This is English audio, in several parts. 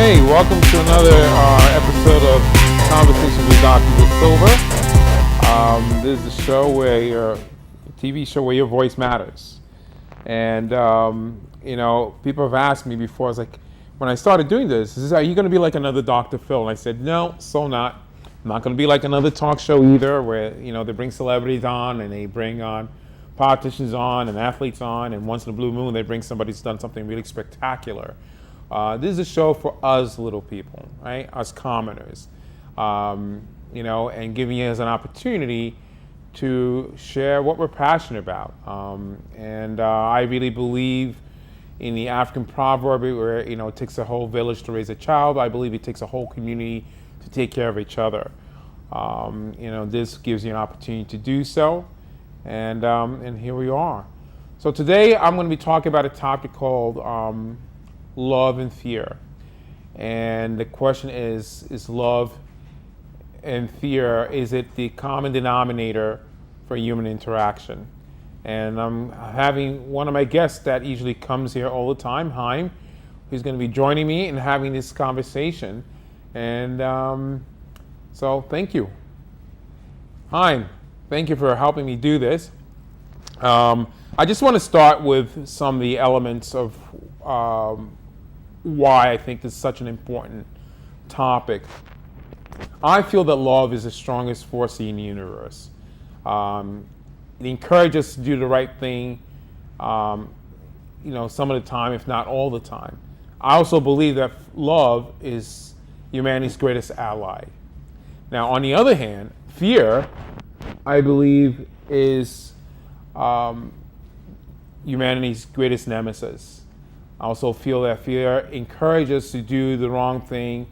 Hey, welcome to another episode of Conversations with Dr. De Silva. This is a show where your TV show where your voice matters. And people have asked me before. I was like, when I started doing this, are you going to be like another Dr. Phil? And I said, no, so not. I'm not going to be like another talk show either, where they bring celebrities on and they bring on politicians on and athletes on, and once in a blue moon they bring somebody who's done something really spectacular. This is a show for us little people, right? Us commoners, and giving us an opportunity to share what we're passionate about. I really believe in the African proverb where, it takes a whole village to raise a child. I believe it takes a whole community to take care of each other. This gives you an opportunity to do so. And here we are. So today I'm going to be talking about a topic called love and fear. And the question is love and fear, is it the common denominator for human interaction? And I'm having one of my guests that usually comes here all the time, Haim, who's going to be joining me and having this conversation. And so thank you. Haim, thank you for helping me do this. I just want to start with some of the elements of why I think this is such an important topic. I feel that love is the strongest force in the universe. It encourages us to do the right thing, some of the time, if not all the time. I also believe that love is humanity's greatest ally. Now, on the other hand, fear, I believe, is humanity's greatest nemesis. I also feel that fear encourages us to do the wrong thing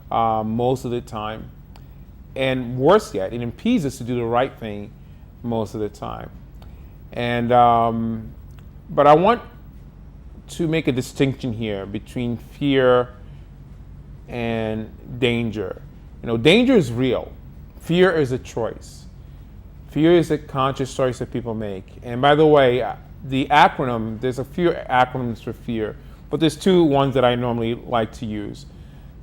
most of the time. And worse yet, it impedes us to do the right thing most of the time. And but I want to make a distinction here between fear and danger. Danger is real. Fear is a choice. Fear is a conscious choice that people make. And by the way, the acronym, there's a few acronyms for fear, but there's two ones that I normally like to use.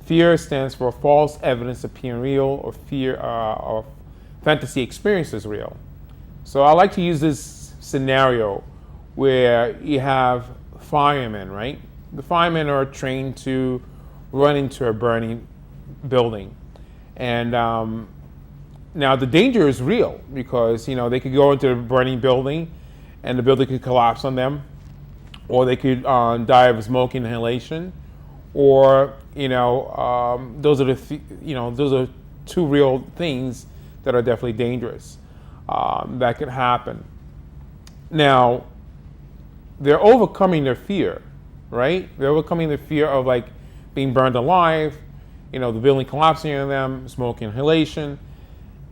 Fear stands for false evidence appearing real, or fear or fantasy experience is real. So I like to use this scenario where you have firemen, right? The firemen are trained to run into a burning building. And now the danger is real because, they could go into a burning building and the building could collapse on them, or they could die of smoke inhalation, or, those are those are two real things that are definitely dangerous that could happen. Now, they're overcoming their fear, right? They're overcoming the fear of being burned alive, the building collapsing on them, smoke inhalation,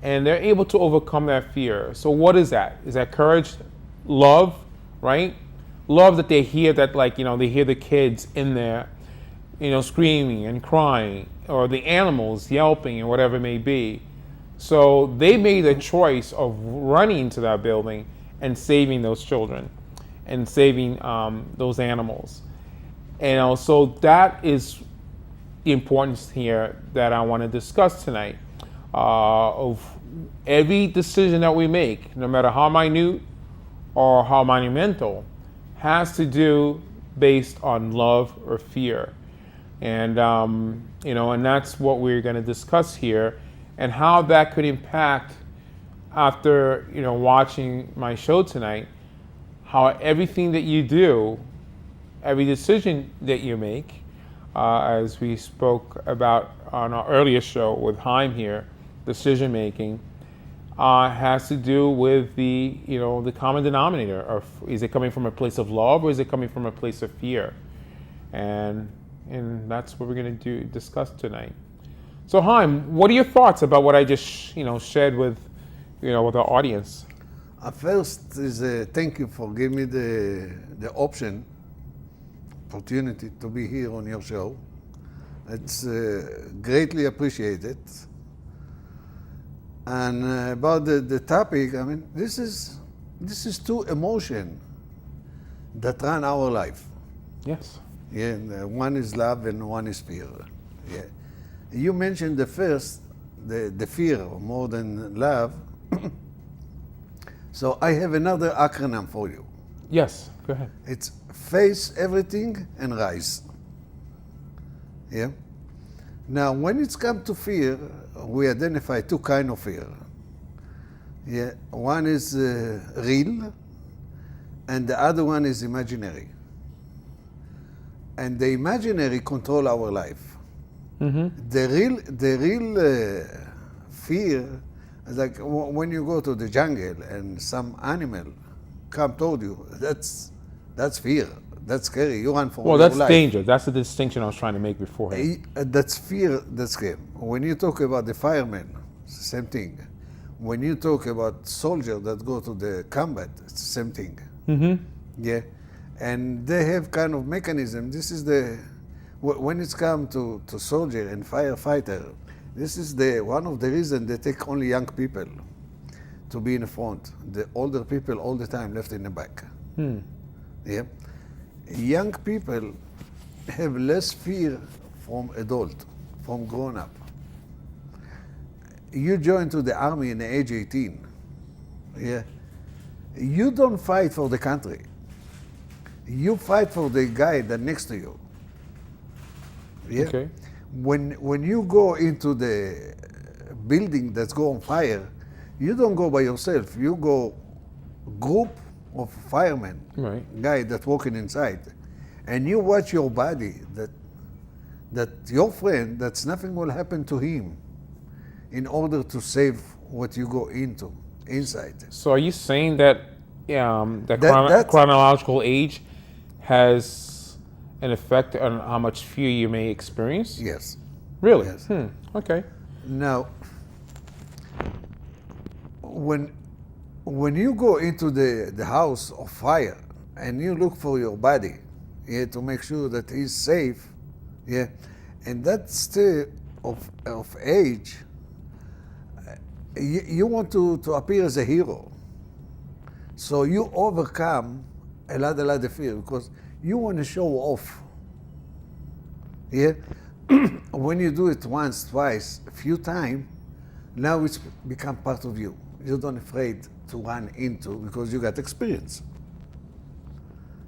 and they're able to overcome that fear. So what is that? Is that courage? Love, right? Love that they hear that, they hear the kids in there, screaming and crying, or the animals yelping or whatever it may be. So they made a choice of running into that building and saving those children and saving those animals. And so that is the importance here that I want to discuss tonight, of every decision that we make, no matter how minute or how monumental, has to do based on love or fear. And and that's what we're going to discuss here, and how that could impact, after watching my show tonight, how everything that you do, every decision that you make, as we spoke about on our earlier show with Haim here, decision making, has to do with the common denominator of, is it coming from a place of love or is it coming from a place of fear? And that's what we're going to discuss tonight. So Haim, what are your thoughts about what I just shared with with our audience? First is thank you for giving me the opportunity to be here on your show. It's greatly appreciated. And about the topic, this is two emotions that run our life. Yes. Yeah, one is love and one is fear. Yeah. You mentioned the first, the fear more than love. So I have another acronym for you. Yes, go ahead. It's face everything and rise. Yeah. Now, when it's come to fear, we identify two kind of fear. Yeah. One is real, and the other one is imaginary. And the imaginary control our life. The real fear is like when you go to the jungle and some animal come toward you. That's fear. That's scary. You run for Well, your that's life. danger. That's the distinction I was trying to make beforehand. That's fear. That's scary. When you talk about the firemen, same thing. When you talk about soldiers that go to the combat, it's the same thing. Yeah, and they have kind of mechanism. This is when it's come to soldier and firefighter, this is one of the reasons they take only young people to be in the front. The older people all the time left in the back. Yeah, young people have less fear from adult, from grown up. You join to the army in the age 18. Yeah, you don't fight for the country. You fight for the guy that next to you. Yeah. Okay. When you go into the building that's go on fire, you don't go by yourself. You go group of firemen, Right. guy that's walking inside, and you watch your body. That your friend, that's nothing will happen to him, in order to save what you go into inside. So are you saying that That's- chronological age has an effect on how much fear you may experience? Yes. Really? Yes. Okay. Now, when you go into the house of fire and you look for your body, yeah, to make sure that he's safe, yeah, and that state of age, you want to appear as a hero. So you overcome a lot of fear because you want to show off. Yeah? When you do it once, twice, a few times, now it's become part of you. You're not afraid to run into because you got experience.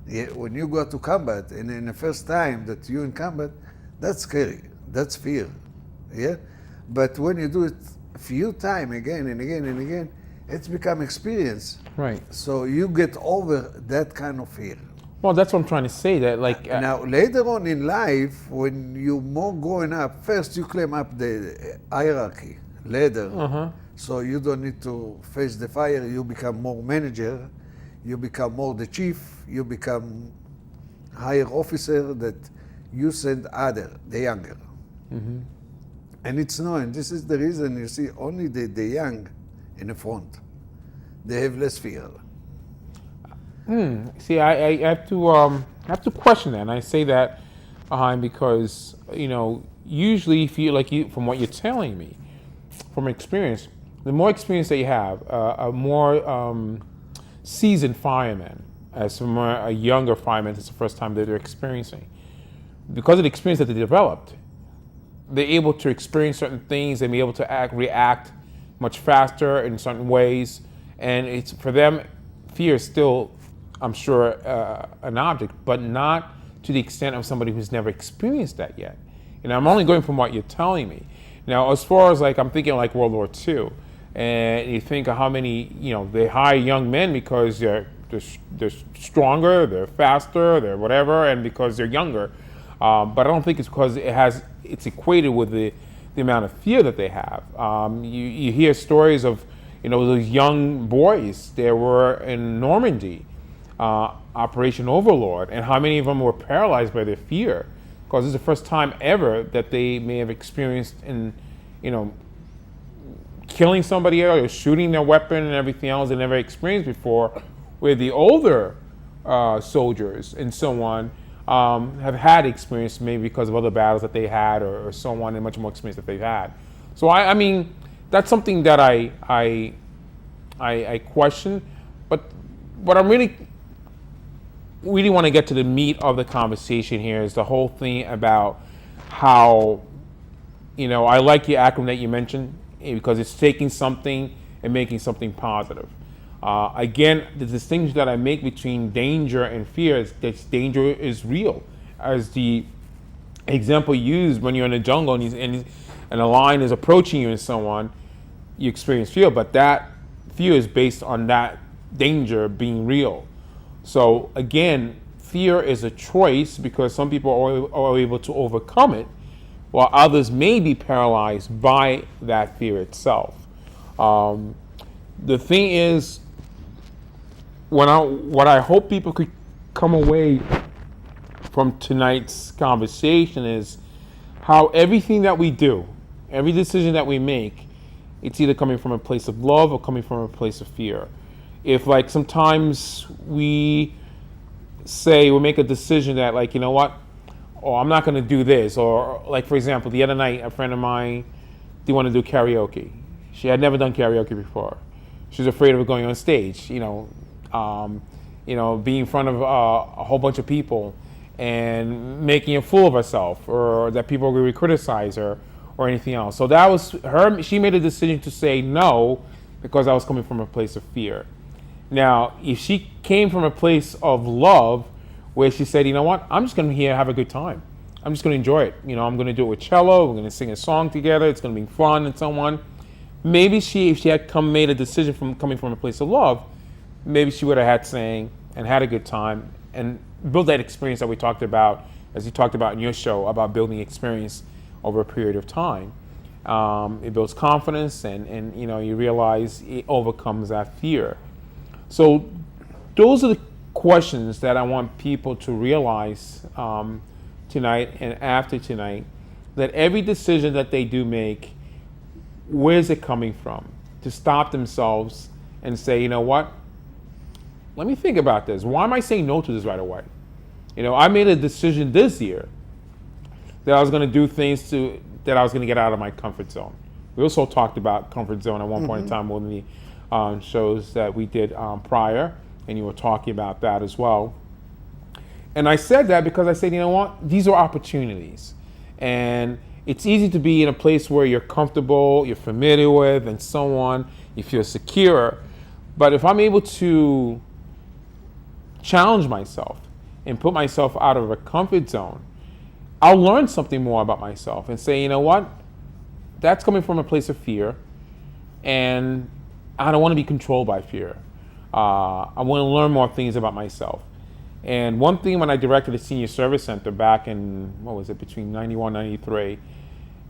Yeah? When you go to combat and in the first time that you're in combat, that's scary. That's fear. Yeah? But when you do it a few times again and again and again, it's become experience. Right. So you get over that kind of fear. Well, that's what I'm trying to say. That like Now, later on in life, when you're more growing up, first you climb up the hierarchy ladder. So you don't need to face the fire. You become more manager. You become more the chief. You become higher officer that you send the younger. And it's known. This is the reason you see only the young in the front. They have less fear. See, I have to question that, and I say that because usually if you from what you're telling me, from experience, the more experience that you have, a more seasoned fireman, as from a younger fireman, it's the first time that they're experiencing, because of the experience that they developed, they're able to experience certain things and be able to react much faster in certain ways, and it's for them, fear is still, I'm sure, an object, but not to the extent of somebody who's never experienced that yet. And I'm only going from what you're telling me. Now, as far as I'm thinking like World War II, and you think of how many, they hire young men because they're stronger, they're faster, they're whatever, and because they're younger. But I don't think it's because it's equated with the amount of fear that they have. You hear stories of, those young boys. There were in Normandy, Operation Overlord, and how many of them were paralyzed by their fear, because this is the first time ever that they may have experienced in, killing somebody else or shooting their weapon and everything else they never experienced before, where the older soldiers and so on have had experience maybe because of other battles that they had or so on, and much more experience that they've had. So I mean, that's something that I question, but what I'm really want to get to the meat of the conversation here is the whole thing about how I like the acronym that you mentioned because it's taking something and making something positive. Again, the distinction that I make between danger and fear is that danger is real. As the example used, when you're in the jungle and a lion is approaching you and so on, you experience fear, but that fear is based on that danger being real. So again, fear is a choice because some people are able to overcome it, while others may be paralyzed by that fear itself. The thing is, what I hope people could come away from tonight's conversation is how everything that we do, every decision that we make, it's either coming from a place of love or coming from a place of fear. If like sometimes we make a decision that like, you know what, I'm not going to do this, or like for example, the other night a friend of mine didn't want to do karaoke. She had never done karaoke before. She was afraid of going on stage, being in front of a whole bunch of people and making a fool of herself, or that people will criticize her or anything else. So that was her. She made a decision to say no because I was coming from a place of fear. Now, if she came from a place of love, where she said, you know what, I'm just going to here have a good time. I'm just going to enjoy it. I'm going to do it with cello. We're going to sing a song together. It's going to be fun and so on. Maybe if she had made a decision from coming from a place of love, maybe she would have had sang and had a good time and build that experience that we talked about, as you talked about in your show, about building experience over a period of time. It builds confidence and you realize it overcomes that fear. So those are the questions that I want people to realize tonight and after tonight, that every decision that they do make, where's it coming from? To stop themselves and say, you know what? Let me think about this. Why am I saying no to this right away? I made a decision this year that I was going to do things that I was going to get out of my comfort zone. We also talked about comfort zone at one point in time, one of the shows that we did prior, and you were talking about that as well. And I said that because I said, you know what? These are opportunities. And it's easy to be in a place where you're comfortable, you're familiar with, and so on. You feel secure. But if I'm able to challenge myself and put myself out of a comfort zone, I'll learn something more about myself and say, you know what? That's coming from a place of fear. And I don't want to be controlled by fear. I want to learn more things about myself. And one thing when I directed the Senior Service Center back in, between 91 and 93,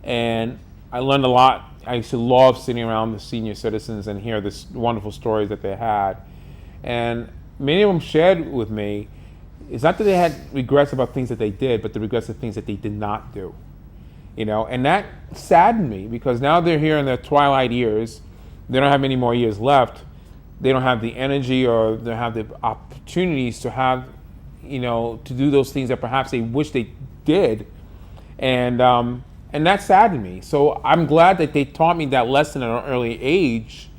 and I learned a lot. I used to love sitting around the senior citizens and hear this wonderful stories that they had. And many of them shared with me, it's not that they had regrets about things that they did, but the regrets of things that they did not do. And that saddened me because now they're here in their twilight years. They don't have many more years left. They don't have the energy or they don't have the opportunities to have, to do those things that perhaps they wish they did. And that saddened me. So I'm glad that they taught me that lesson at an early age,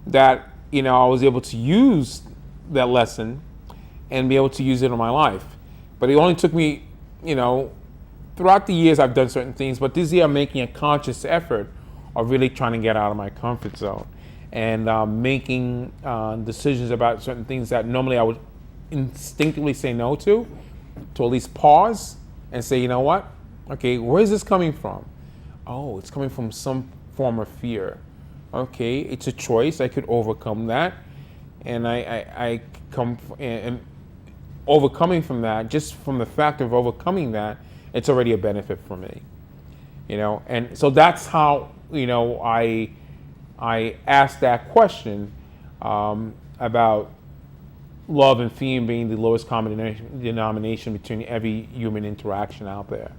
that, I was able to use that lesson and be able to use it in my life. But it only took me, throughout the years I've done certain things, but this year I'm making a conscious effort of really trying to get out of my comfort zone and making decisions about certain things that normally I would instinctively say no to at least pause and say, you know what? Okay, where is this coming from? Oh, it's coming from some form of fear. Okay, it's a choice. I could overcome that. And I come and overcoming from that, just from the fact of overcoming that, it's already a benefit for me. And so that's how, I asked that question about love and fear being the lowest common denomination between every human interaction out there.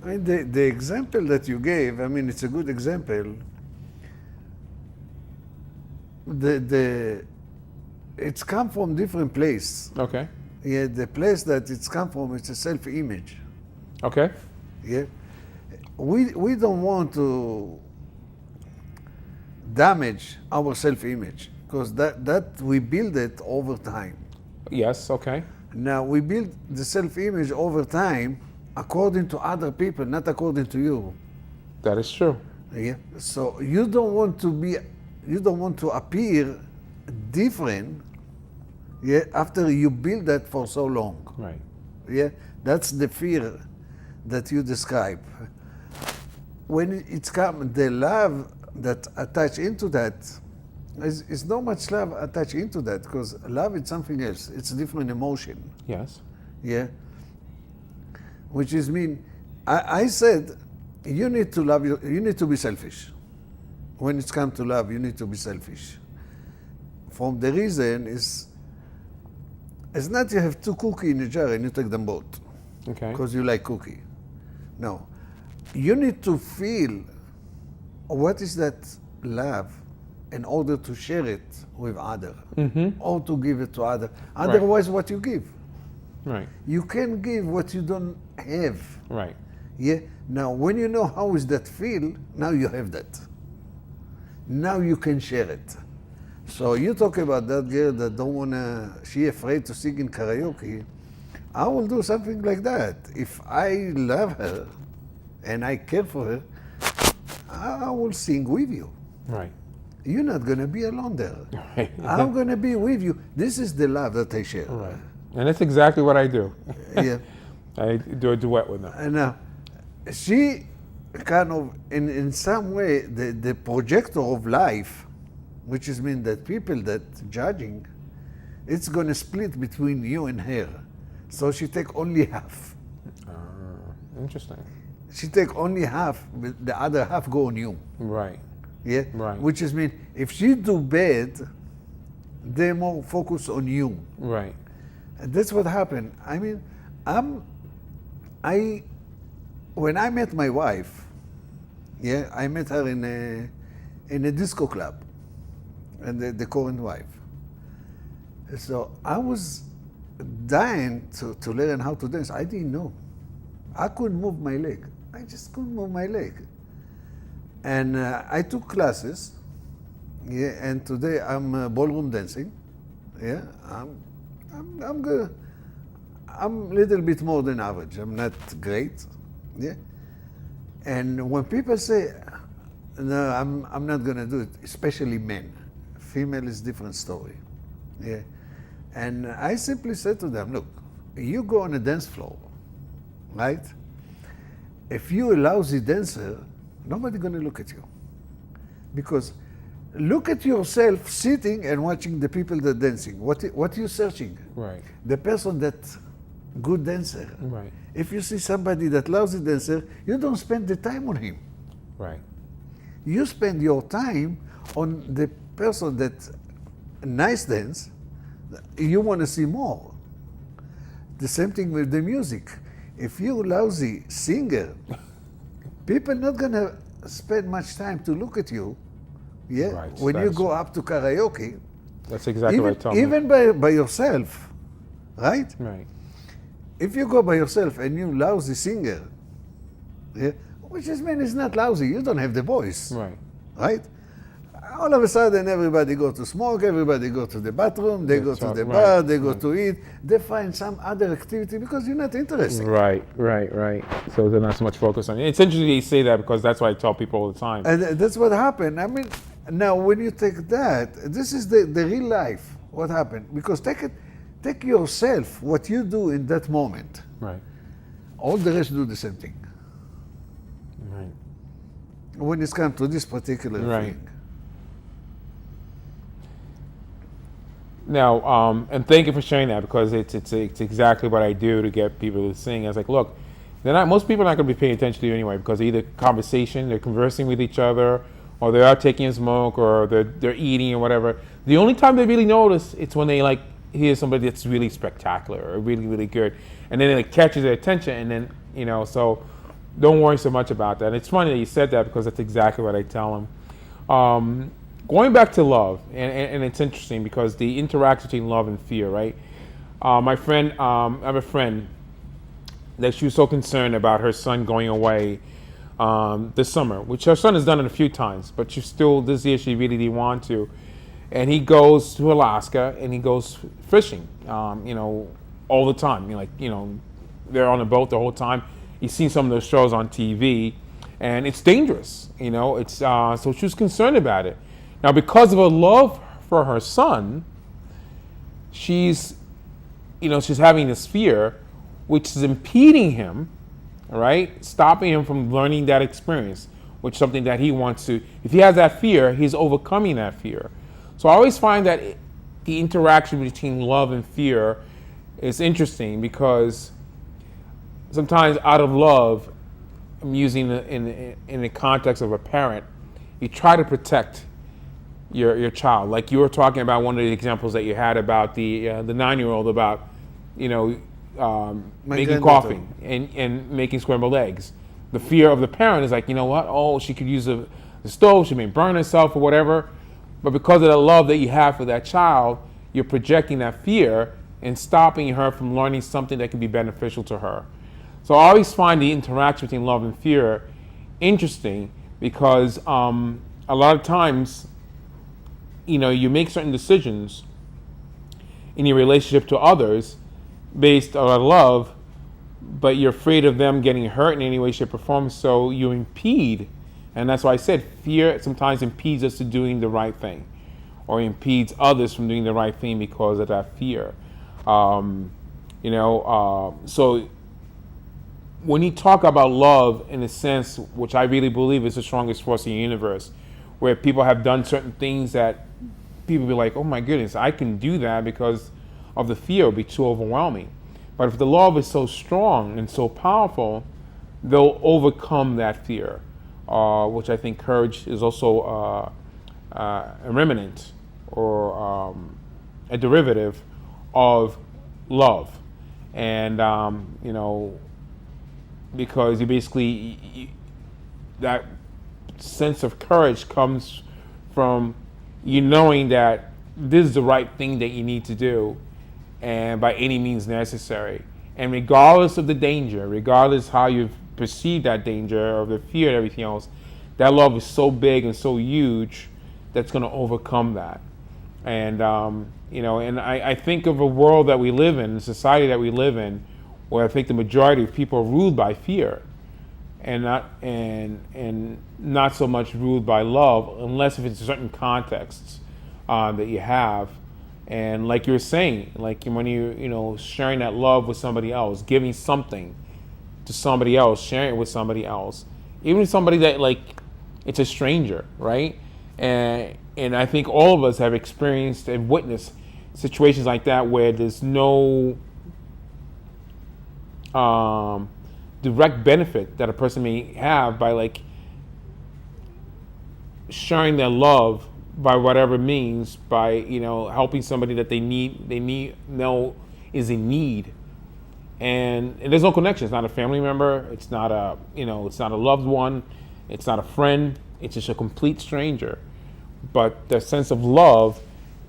The example that you gave, it's a good example. It's come from different place. Okay. Yeah, the place that it's come from, it's a self-image. Okay. Yeah. We don't want to damage our self-image because that we build it over time. Yes, okay. Now we build the self-image over time according to other people, not according to you. That is true. Yeah. So you don't want to appear different. Yeah. After you build that for so long. Right. Yeah. That's the fear that you describe. When it's come, the love that attach into that is not much love attached into that, because love is something else. It's a different emotion. Yes. Yeah. Which is mean, I said, you need to love you need to be selfish. When it's come to love, you need to be selfish. From the reason is, it's not you have 2 cookies in a jar and you take them both Okay. because you like cookie. No. You need to feel what is that love in order to share it with other, or to give it to other. Otherwise, what you give? Right. You can give what you don't have. Right. Yeah. Now, when you know how is that feel, now you have that. Now you can share it. So you talk about that girl that don't wanna, she afraid to sing in karaoke. I will do something like that. If I love her and I care for her, I will sing with you. Right. You're not gonna be alone there. Right. I'm gonna be with you. This is the love that I share. Right. And that's exactly what I do. Yeah. I do a duet with them. And she kind of, in some way, the projector of life, which is mean that people that judging, it's going to split between you and her. So she take only half. Interesting. She take only half, but the other half go on you. Right. Yeah. Right. Which is mean, if she do bad, they more focus on you. Right. And that's what happened. I mean, when I met my wife, yeah, I met her in a disco club, and the current wife. So I was dying to learn how to dance. I didn't know. I couldn't move my leg. I just couldn't move my leg. And I took classes, yeah, and today I'm ballroom dancing. Yeah, I'm good. I'm a little bit more than average. I'm not great. Yeah. And when people say, no, I'm not gonna do it, especially men. Female is different story. Yeah. And I simply said to them, look, you go on a dance floor, right? If you're a lousy dancer, nobody's gonna look at you. Because look at yourself sitting and watching the people that are dancing. What are you searching? Right. The person that good dancer. Right. If you see somebody that lousy dancer, you don't spend the time on him. Right. You spend your time on the person that nice dance. You want to see more. The same thing with the music. If you're lousy singer, people not gonna spend much time to look at you. Yeah. Right, When you that's- go up to karaoke, That's exactly what I tell me. even by yourself, right? Right. If you go by yourself and you lousy singer, yeah, which is mean it's not lousy, you don't have the voice, Right. right? All of a sudden, everybody go to smoke, everybody go to the bathroom, they go That's to right, the right, bar, they go right. to eat, they find some other activity because you're not interested. Right. Right. So they're not so much focused on it. It's interesting you say that because that's what I tell people all the time. And that's what happened. I mean, now when you take that, this is the real life, what happened. Because take yourself, what you do in that moment. Right. All the rest do the same thing. Right. When it's come to this particular Right. thing. Now, and thank you for sharing that because it's exactly what I do to get people to sing. I was like, look, most people are not going to be paying attention to you anyway because either conversation, they're conversing with each other, or they are taking a smoke, or they're eating or whatever. The only time they really notice it's when they like hear somebody that's really spectacular or really really good, and then it catches their attention, and then so don't worry so much about that. And it's funny that you said that because that's exactly what I tell them. Going back to love, and it's interesting because the interaction between love and fear, right? My friend, I have a friend that she was so concerned about her son going away this summer, which her son has done it a few times, but this year she really didn't want to. And he goes to Alaska and he goes fishing, all the time. They're on a boat the whole time. He's seen some of those shows on TV. and it's dangerous. You know, it's so she was concerned about it. Now, because of her love for her son, she's having this fear, which is impeding him, all right, stopping him from learning that experience, which is something that he wants to. If he has that fear, he's overcoming that fear. So I always find that the interaction between love and fear is interesting, because sometimes out of love, I'm using it in the context of a parent, you try to protect your child. Like you were talking about one of the examples that you had about the 9-year-old, about making coffee and making scrambled eggs. The fear of the parent is like, you know what? Oh, she could use the stove. She may burn herself or whatever. But because of the love that you have for that child, you're projecting that fear and stopping her from learning something that could be beneficial to her. So I always find the interaction between love and fear interesting, because a lot of times, you make certain decisions in your relationship to others based on love, but you're afraid of them getting hurt in any way, shape, or form, so you impede. And that's why I said fear sometimes impedes us to doing the right thing, or impedes others from doing the right thing because of that fear. So when you talk about love in a sense, which I really believe is the strongest force in the universe, where people have done certain things that people be like, oh my goodness, I can do that because of the fear, it would be too overwhelming. But if the love is so strong and so powerful, they'll overcome that fear, which I think courage is also a remnant, or a derivative of love. And, because you basically, that sense of courage comes from you knowing that this is the right thing that you need to do, and by any means necessary. And regardless of the danger, regardless how you've perceived that danger or the fear and everything else, that love is so big and so huge that's going to overcome that. And and I think of a world that we live in, a society that we live in, where I think the majority of people are ruled by fear, and not so much ruled by love, unless if it's certain contexts that you have. And like you were saying, like when you sharing that love with somebody else, giving something to somebody else, sharing it with somebody else, even somebody that, like, it's a stranger, right? And I think all of us have experienced and witnessed situations like that, where there's no direct benefit that a person may have by, like, sharing their love by whatever means, by helping somebody that they know is in need, and there's no connection. It's not a family member. It's not a it's not a loved one. It's not a friend. It's just a complete stranger. But the sense of love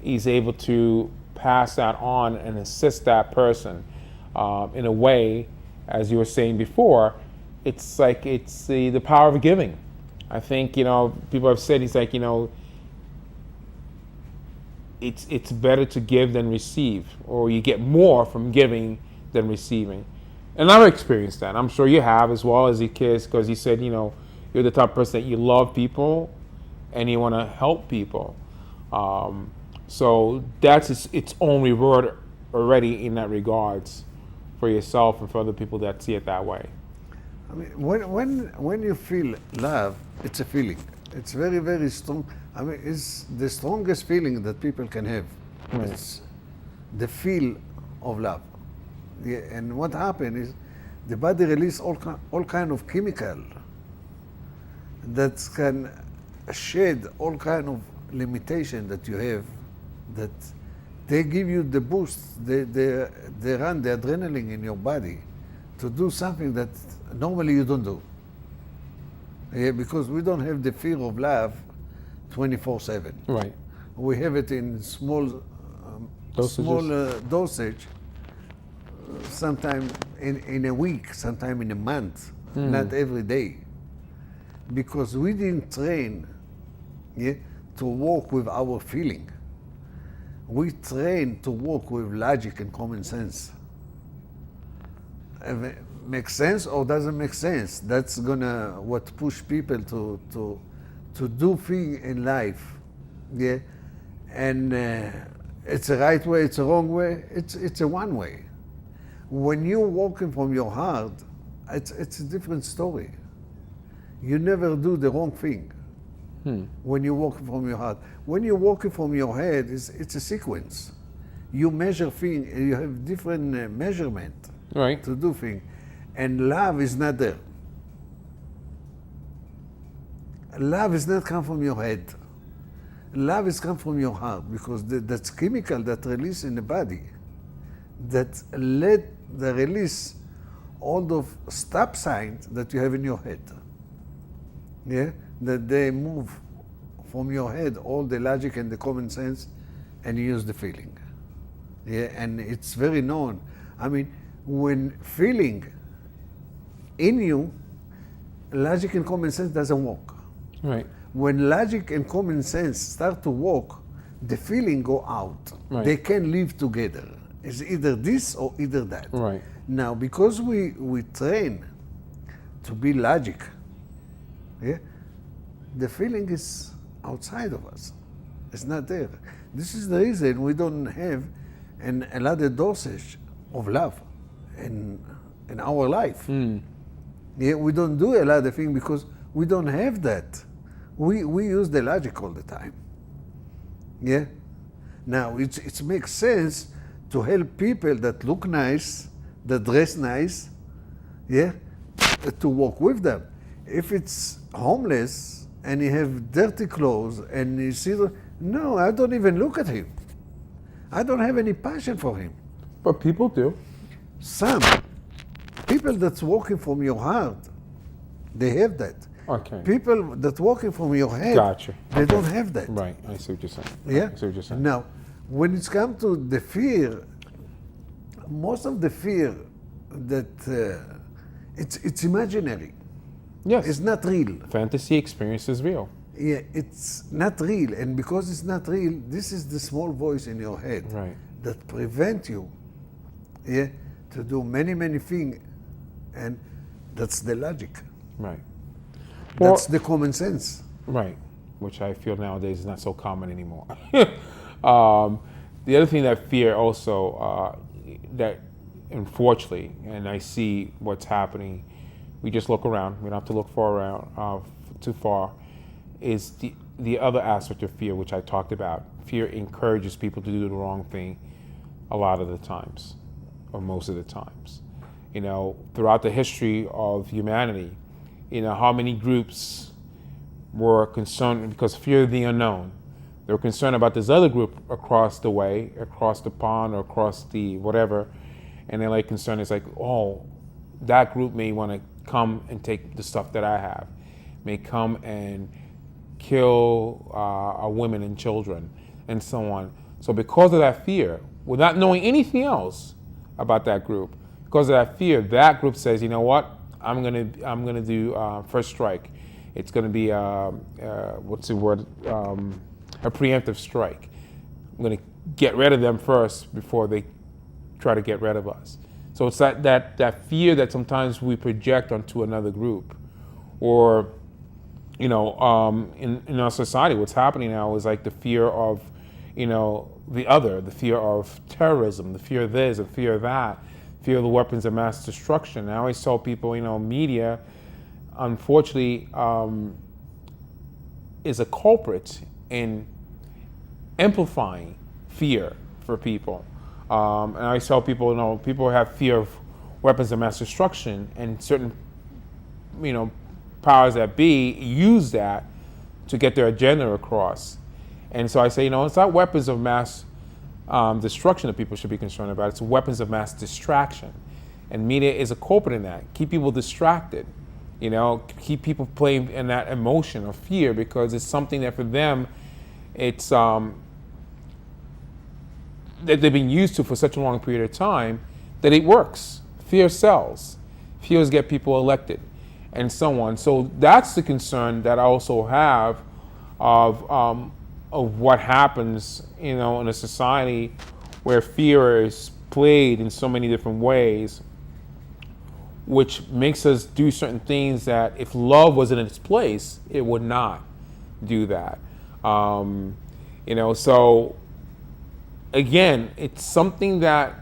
is able to pass that on and assist that person in a way, as you were saying before. It's like it's the power of giving. I think people have said it's like it's better to give than receive, or you get more from giving than receiving. And I've experienced that. I'm sure you have as well as your kids, because you said you're the type of person that you love people and you want to help people. So that's its own reward already in that regards for yourself and for other people that see it that way. I mean, when you feel love, it's a feeling. It's very, very strong. I mean, it's the strongest feeling that people can have. Right. It's the feel of love. Yeah, and what happens is the body releases all kind of chemical that can shed all kind of limitation that you have, that they give you the boost, they run the adrenaline in your body to do something that normally you don't do. Yeah, because we don't have the fear of love 24/7. Right. We have it in small dosage, sometime in a week, sometime in a month, not every day. Because we didn't train to work with our feeling. We train to work with logic and common sense. makes sense or doesn't make sense. That's gonna what push people to do things in life. Yeah, and it's a right way, it's a wrong way, it's a one way. When you're walking from your heart, it's a different story. You never do the wrong thing when you're walking from your heart. When you're walking from your head, it's a sequence. You measure things, you have different measurement Right. to do things. And love is not there. Love is not come from your head. Love is come from your heart because that's chemical that release in the body that let the release all the stop signs that you have in your head. Yeah, that they move from your head all the logic and the common sense, and you use the feeling. Yeah, and it's very known. I mean, when feeling in you, logic and common sense doesn't work. Right. When logic and common sense start to work, the feeling go out. Right. They can live together. It's either this or either that. Right. Now, because we train to be logic, yeah, the feeling is outside of us. It's not there. This is the reason we don't have a lot of dosage of love in our life. Yeah, we don't do a lot of things because we don't have that. We use the logic all the time. Yeah. Now it makes sense to help people that look nice, that dress nice, yeah, to walk with them. If it's homeless and he have dirty clothes and you see, no, I don't even look at him. I don't have any passion for him. But people do. Some people that's walking from your heart, they have that. Okay. People that walking from your head, Gotcha. they don't have that. Right. I see what you're saying. Yeah. I see what you're saying. Now, when it's come to the fear, most of the fear that it's imaginary. Yes. It's not real. Fantasy experience is real. Yeah, it's not real, and because it's not real, this is the small voice in your head Right. that prevent you, yeah, to do many things, and that's the logic. Right. That's the common sense. Right, which I feel nowadays is not so common anymore. The other thing that fear also, that unfortunately, and I see what's happening, we just look around, we don't have to look far around, too far, is the other aspect of fear, which I talked about. Fear encourages people to do the wrong thing a lot of the times, or most of the times. You know, throughout the history of humanity, you know, how many groups were concerned because fear of the unknown. They were concerned about this other group across the way, across the pond, or across the whatever, and their like concern is like, oh, that group may want to come and take the stuff that I have, may come and kill our women and children, and so on. So because of that fear, without knowing anything else about that group, because of that fear, that group says, you know what? I'm gonna do first strike. It's gonna be what's the word? A preemptive strike. I'm gonna get rid of them first before they try to get rid of us. So it's that fear that sometimes we project onto another group, or you know, in our society, what's happening now is like the fear of, you know, the other, the fear of terrorism, the fear of this, the fear of that. Fear of the weapons of mass destruction. I always tell people, you know, media, unfortunately, is a culprit in amplifying fear for people. And I always tell people, you know, people have fear of weapons of mass destruction, and certain, you know, powers that be use that to get their agenda across. And so I say, you know, it's not weapons of mass destruction that people should be concerned about. It's weapons of mass distraction, and media is a culprit in that. Keep people distracted, you know, keep people playing in that emotion of fear, because it's something that for them, it's that they've been used to for such a long period of time that it works. Fear sells. Fears get people elected, and so on. So that's the concern that I also have of what happens, you know, in a society where fear is played in so many different ways, which makes us do certain things that if love was in its place, it would not do that. So again, it's something that